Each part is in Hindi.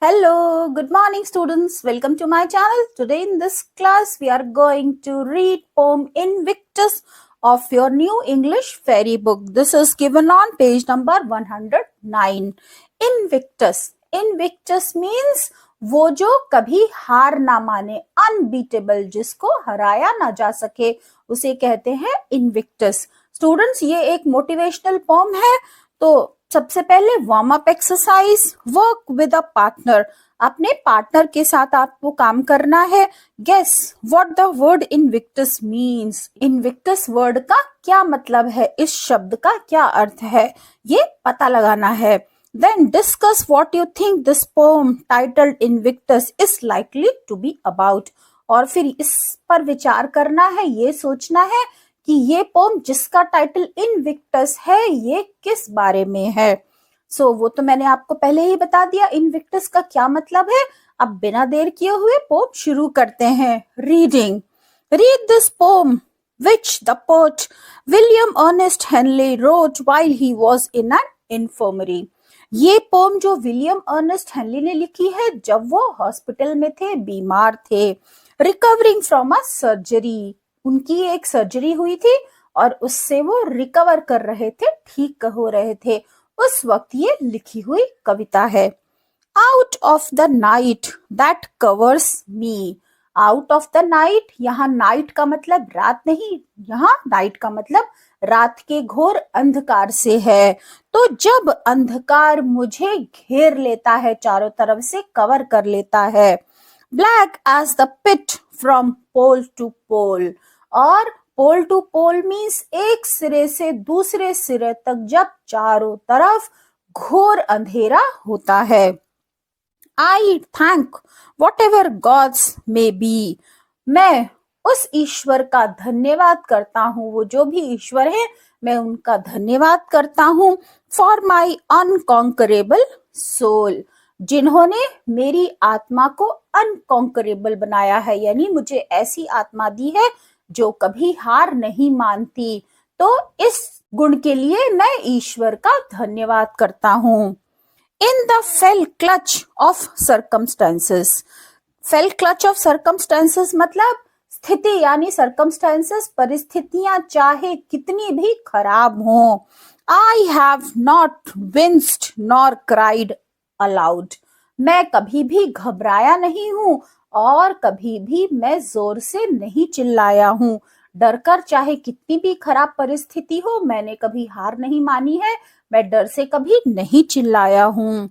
Hello, good morning students. Welcome to my channel. Today in this class we are going to read poem Invictus of your new English fairy book. This is given on page number 109. Invictus. Invictus means वो जो कभी हार ना माने, अनबीटेबल, जिसको हराया ना जा सके, उसे कहते हैं इनविक्टस. स्टूडेंट्स, ये एक मोटिवेशनल पोम है. तो सबसे पहले warm up exercise. Work with a partner. अपने पार्टनर के साथ आपको काम करना है. Guess what the word Invictus means. Invictus word का क्या मतलब है, इस शब्द का क्या अर्थ है, ये पता लगाना है. Then discuss what you think this poem titled Invictus is likely to be about. और फिर इस पर विचार करना है, ये सोचना है कि ये पोम जिसका टाइटल इनविक्टस है ये किस बारे में है. वो तो मैंने आपको पहले ही बता दिया इनविक्टस का क्या मतलब है. अब बिना देर किए हुए पोम शुरू करते हैं. Reading. Read this pome which the poet William Ernest Henley wrote while he was in an infirmary. ये पोम जो विलियम अर्नेस्ट हेनली ने लिखी है जब वो हॉस्पिटल में थे, बीमार थे. Recovering from a surgery. उनकी एक सर्जरी हुई थी और उससे वो रिकवर कर रहे थे, ठीक हो रहे थे. उस वक्त ये लिखी हुई कविता है. Out of the night that covers me. Out of the night, यहाँ नाइट का मतलब रात नहीं, यहाँ नाइट का मतलब रात के घोर अंधकार से है. तो जब अंधकार मुझे घेर लेता है, चारों तरफ से कवर कर लेता है. Black as the pit from pole to pole. और पोल टू पोल मीन्स एक सिरे से दूसरे सिरे तक जब चारों तरफ घोर अंधेरा होता है. आई thank what ever God's may be. मैं उस ईश्वर का धन्यवाद करता हूँ, वो जो भी ईश्वर है मैं उनका धन्यवाद करता हूँ. For my unconquerable soul. जिन्होंने मेरी आत्मा को अनकॉन्करेबल बनाया है, यानी मुझे ऐसी आत्मा दी है जो कभी हार नहीं मानती. तो इस गुण के लिए मैं ईश्वर का धन्यवाद करता हूँ. In the fell clutch of circumstances. Fell clutch of circumstances मतलब स्थिति यानी circumstances, परिस्थितियां चाहे कितनी भी खराब हों. I have not winced nor cried aloud. मैं कभी भी घबराया नहीं हूँ और कभी भी मैं जोर से नहीं चिल्लाया हूँ. डरकर चाहे कितनी भी खराब परिस्थिति हो, मैंने कभी हार नहीं मानी है, मैं डर से कभी नहीं चिल्लाया हूँ.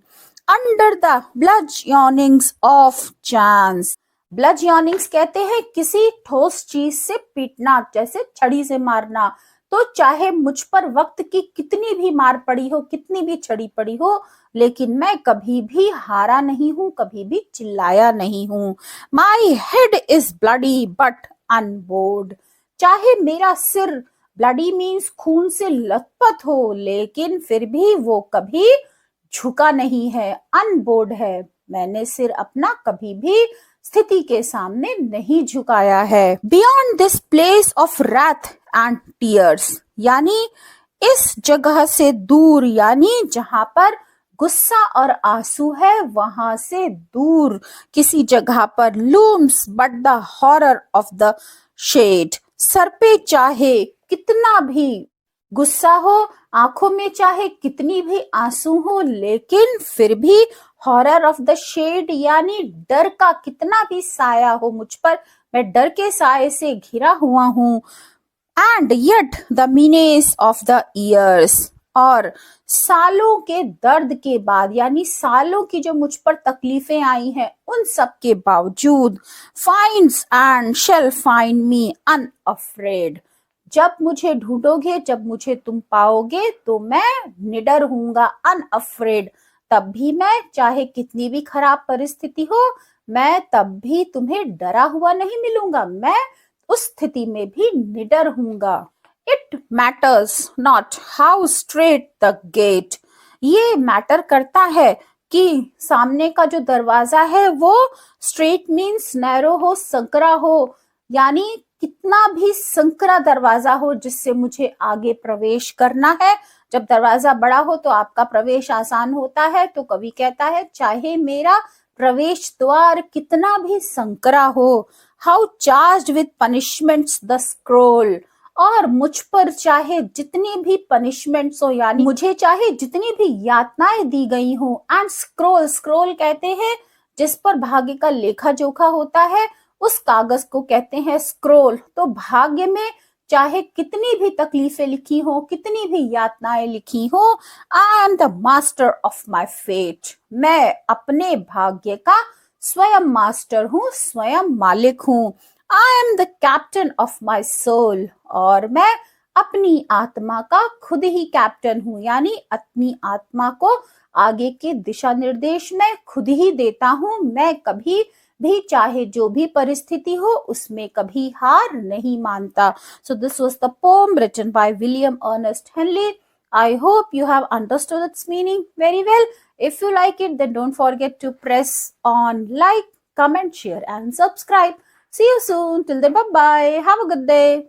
Under the bludgeonings of chance. Bludgeonings कहते हैं किसी ठोस चीज से पीटना, जैसे छड़ी से मारना. तो चाहे मुझ पर वक्त की कितनी भी मार पड़ी हो, कितनी भी छड़ी पड़ी हो, लेकिन मैं कभी भी हारा नहीं हूँ, कभी भी चिल्लाया नहीं हूँ. My head is bloody but onboard. चाहे मेरा सिर, ब्लडी मीन्स खून से लथपथ हो, लेकिन फिर भी वो कभी झुका नहीं है, अनबोर्ड है. मैंने सिर अपना कभी भी स्थिति के सामने नहीं झुकाया है. Beyond this place of wrath and tears. यानी इस जगह से दूर, यानी जहां पर गुस्सा और आंसू है वहां से दूर किसी जगह पर. Looms but the horror of the shade. सर पे चाहे कितना भी गुस्सा हो, आंखों में चाहे कितनी भी आंसू हो, लेकिन फिर भी हॉरर ऑफ द शेड यानी डर का कितना भी साया हो मुझ पर, मैं डर के साये से घिरा हुआ हूँ. And yet the menace of the years. और सालों के दर्द के बाद, यानी सालों की जो मुझ पर तकलीफें आई हैं, उन सब के बावजूद finds and shell find me unafraid. जब मुझे ढूंढोगे, जब मुझे तुम पाओगे, तो मैं निडर हूंगा, अनअफ्रेड. तब भी मैं, चाहे कितनी भी खराब परिस्थिति हो, मैं तब भी तुम्हें डरा हुआ नहीं मिलूंगा, मैं उस स्थिति में भी निडर हूंगा. It matters not how strait the gate. ये मैटर करता है कि सामने का जो दरवाजा है वो स्ट्रेट मीन्स नैरो हो, संकरा हो, यानी कितना भी संकरा दरवाजा हो जिससे मुझे आगे प्रवेश करना है, जब दरवाजा बड़ा हो तो आपका प्रवेश आसान होता है। तो कवि कहता है, चाहे मेरा प्रवेश द्वार कितना भी संकरा हो, how charged with punishments the scroll, और मुझ पर चाहे जितनी भी पनिशमेंट्स हो, यानी मुझे चाहे जितनी भी यातनाएं दी गई हो, एंड स्क्रोल, स्क्रोल कहते हैं जिस पर भाग्य का लेखा जोखा होता है, उस कागज को कहते हैं स्क्रोल। तो भाग्य में चाहे कितनी भी तकलीफें लिखी हो, कितनी भी यातनाएं लिखी हो, I am the master of my fate, मैं अपने भाग्य का स्वयं मास्टर हूँ, स्वयं मालिक हूँ। I am the captain of my soul, और मैं अपनी आत्मा का खुद ही कैप्टन हूँ, यानी अपनी आत्मा को आगे के दिशा निर्देश मैं खुद ही देता हूँ। मैं कभी भी चाहे जो भी परिस्थिति हो उसमें कभी हार नहीं मानता। So this was the poem written by William Ernest Henley. I hope you have understood its meaning very well. If you like it, then don't forget to press on like, comment, share and subscribe. See you soon. Till then, bye bye. Have a good day.